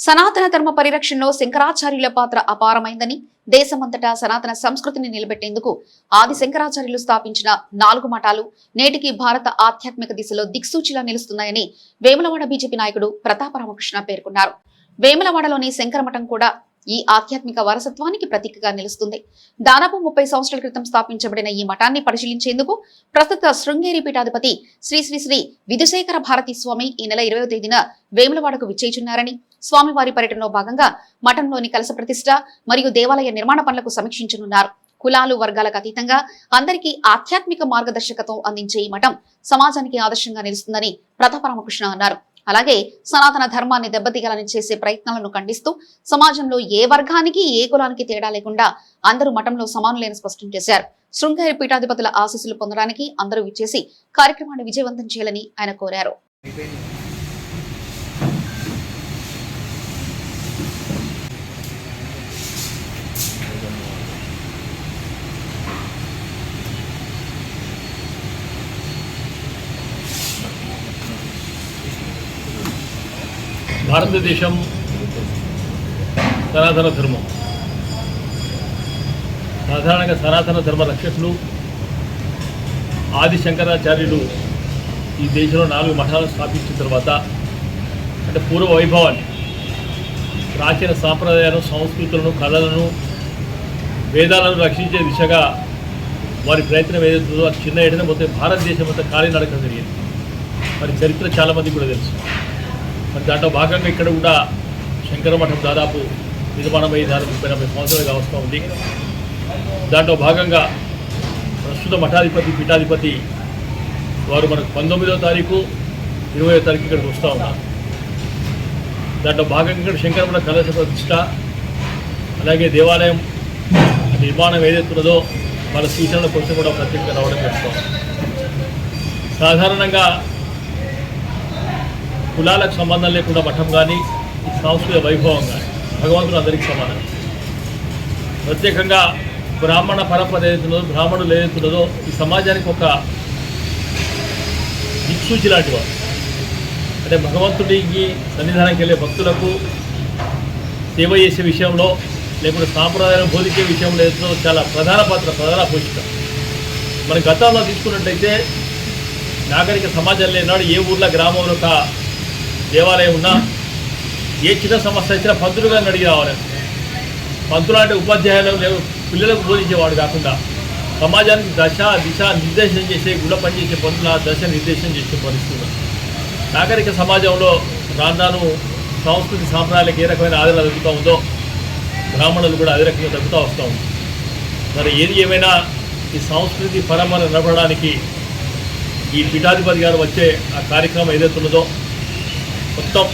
సనాతన ధర్మ పరిరక్షణలో శంకరాచార్యుల పాత్ర అపారమైందని, దేశమంతటా సనాతన సంస్కృతిని నిలబెట్టేందుకు ఆది శంకరాచార్యులు స్థాపించిన 4 మఠాలు నేటికి భారత ఆధ్యాత్మిక దిశలో దిక్సూచిలా నిలుస్తున్నాయని వేములవాడ బీజేపీ నాయకుడు ప్రతాప రామకృష్ణ పేర్కొన్నారు. వేములవాడలోని శంకర మఠం కూడా ఈ ఆధ్యాత్మిక వారసత్వానికి ప్రతీకగా నిలుస్తుంది. దాదాపు 30 సంవత్సరాల క్రితం స్థాపించబడిన ఈ మఠాన్ని పరిశీలించేందుకు ప్రస్తుత శృంగేరి పీఠాధిపతి శ్రీ శ్రీ శ్రీ విధుశేఖర భారతీ స్వామి ఈ నెల 20వ తేదీన వేములవాడకు విచ్చేయుచున్నారని, స్వామివారి పర్యటనలో భాగంగా మఠంలోని కలశ ప్రతిష్ఠ మరియు దేవాలయ నిర్మాణ పనులకు సమీక్షించనున్నారు. కులాలు వర్గాలకు అతీతంగా అందరికీ ఆధ్యాత్మిక మార్గదర్శకత్వం అందించే ఈ మఠం సమాజానికి ఆదర్శంగా నిలుస్తుందని ప్రతాప రామకృష్ణ అన్నారు. అలాగే సనాతన ధర్మాన్ని దెబ్బతీయాలని చేసే ప్రయత్నాలను ఖండిస్తూ సమాజంలో ఏ వర్గానికి ఏ కులానికి తేడా లేకుండా అందరూ మఠంలో సమానులేని స్పష్టం చేశారు. శృంగేరి పీఠాధిపతుల ఆశీస్సులు పొందడానికి అందరూ విచ్చేసి కార్యక్రమాన్ని విజయవంతం చేయాలని ఆయన కోరారు. భారతదేశం సనాతన ధర్మం. సాధారణంగా సనాతన ధర్మ రక్షకులు ఆది శంకరాచార్యులు ఈ దేశంలో 4 మఠాలు స్థాపించిన తర్వాత అంటే పూర్వ వైభవాన్ని, ప్రాచీన సాంప్రదాయాలను, సంస్కృతులను, కళలను, వేదాలను రక్షించే దిశగా వారి ప్రయత్నం ఏదైతుందో అది చిన్న ఏడనే మొత్తం భారతదేశం అంతా ఖాళీ నడకడం జరిగింది. మరి చరిత్ర చాలామందికి కూడా తెలుసు. మరి దాంట్లో భాగంగా ఇక్కడ కూడా శంకర మఠం దాదాపు నిర్మాణం అయ్యి 30-40 సంవత్సరాలుగా వస్తూ ఉంది. దాంట్లో భాగంగా ప్రస్తుత మఠాధిపతి పీఠాధిపతి వారు మనకు 19వ తారీఖు 20వ తారీఖు ఇక్కడికి వస్తూ ఉన్నారు. దాంట్లో భాగంగా ఇక్కడ శంకర మఠ కలశ ప్రతిష్ఠ, అలాగే దేవాలయం నిర్మాణం ఏదైతున్నదో వాళ్ళ సూచనల కోసం కూడా ప్రత్యేకంగా రావడం చేస్తాం. సాధారణంగా కులాలకు సంబంధం లేకుండా మఠం కానీ సాంస్కృతిక వైభవం కానీ భగవంతుడు అందరికీ సమానం. ప్రత్యేకంగా బ్రాహ్మణ పరంపర ఏదైతున్నదో, బ్రాహ్మణులు ఏదైతున్నదో ఈ సమాజానికి ఒక దిక్సూచి లాంటి వారు. అంటే భగవంతుడికి సన్నిధానానికి వెళ్ళే భక్తులకు సేవ చేసే విషయంలో, లేకుంటే సాంప్రదాయాలను బోధించే విషయంలో ఏదో చాలా ప్రధాన పోషిక. మన గతంలో తీసుకున్నట్టయితే నాగరిక సమాజంలో ఏనాడు ఏ ఊర్లో గ్రామంలో ఒక దేవాలయం ఉన్నా ఏ చిన్న సమస్య వచ్చినా పంతులుగా అడిగి రావాలి. పంతులు అంటే ఉపాధ్యాయులు పిల్లలకు బోధించేవాడు కాకుండా సమాజానికి దిశ నిర్దేశం చేసే గుళ్ళ పనిచేసే పంతుల దశ నిర్దేశం చేసే పరిస్థితులు. నాగరిక సమాజంలో రాను సంస్కృతి సాంప్రదాయాలకు ఏ రకమైన ఆదరణ దొరుకుతూ ఉందో బ్రాహ్మణులు కూడా అదే రకంగా దొరుకుతూ వస్తూ ఉంది. మరి ఏది ఏమైనా ఈ సంస్కృతి పరంపర నడపడానికి ఈ పీఠాధిపతి గారు వచ్చే ఆ కార్యక్రమం ఏదైతే ఉన్నదో మొత్తం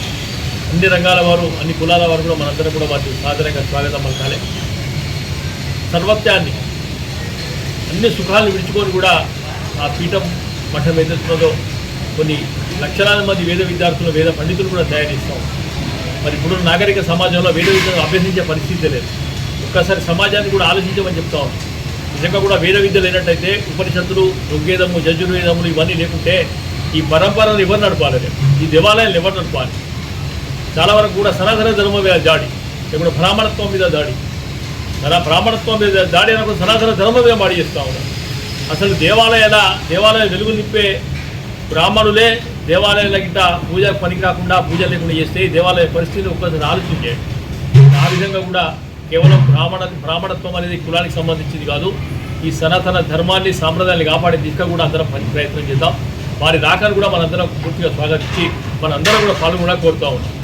అన్ని రంగాల వారు, అన్ని కులాల వారు కూడా మనందరం కూడా వాటి సాధారణంగా స్వాగతం పలకాలి. సర్వత్యాన్ని, అన్ని సుఖాలను విడుచుకొని కూడా ఆ పీఠం మఠం ఏదైతున్నదో కొన్ని లక్షలాది మంది వేద విద్యార్థులు, వేద పండితులు కూడా తయారు చేస్తాం. మరి ఇప్పుడు నాగరిక సమాజంలో వేద విద్యను అభ్యసించే పరిస్థితి లేదు. ఒక్కసారి సమాజాన్ని కూడా ఆలోచించమని చెప్తా ఉన్నాం. నిజంగా కూడా వేద విద్య లేనట్టయితే ఉపనిషత్తులు, ఋగ్వేదము, యజుర్వేదములు ఇవన్నీ లేకుంటే ఈ పరంపరను ఎవరు నడపాలి, ఈ దేవాలయాలు ఎవరు నడపాలి? చాలా వరకు కూడా సనాతన ధర్మం మీద దాడి, ఇప్పుడు బ్రాహ్మణత్వం మీద దాడి, బ్రాహ్మణత్వం మీద దాడి అన్నప్పుడు సనాతన ధర్మం మీద మాడి చేస్తూ ఉన్నారు. అసలు దేవాలయ వెలుగు నింపే బ్రాహ్మణులే దేవాలయాల గిట్ట పూజ పనికి రాకుండా పూజ లేకుండా చేస్తే ఈ దేవాలయ పరిస్థితిని ఒక్కసారి ఆలోచించేది. ఆ విధంగా కూడా కేవలం బ్రాహ్మణత్వం అనేది కులానికి సంబంధించింది కాదు. ఈ సనాతన ధర్మాన్ని, సాంప్రదాయాన్ని కాపాడే దిశగా కూడా అందరం ప్రయత్నం చేద్దాం. వారి రాకను కూడా మనందరం పూర్తిగా స్వాగతించి మనందరం కూడా పాల్గొనడానికి కోరుతూ ఉన్నాం.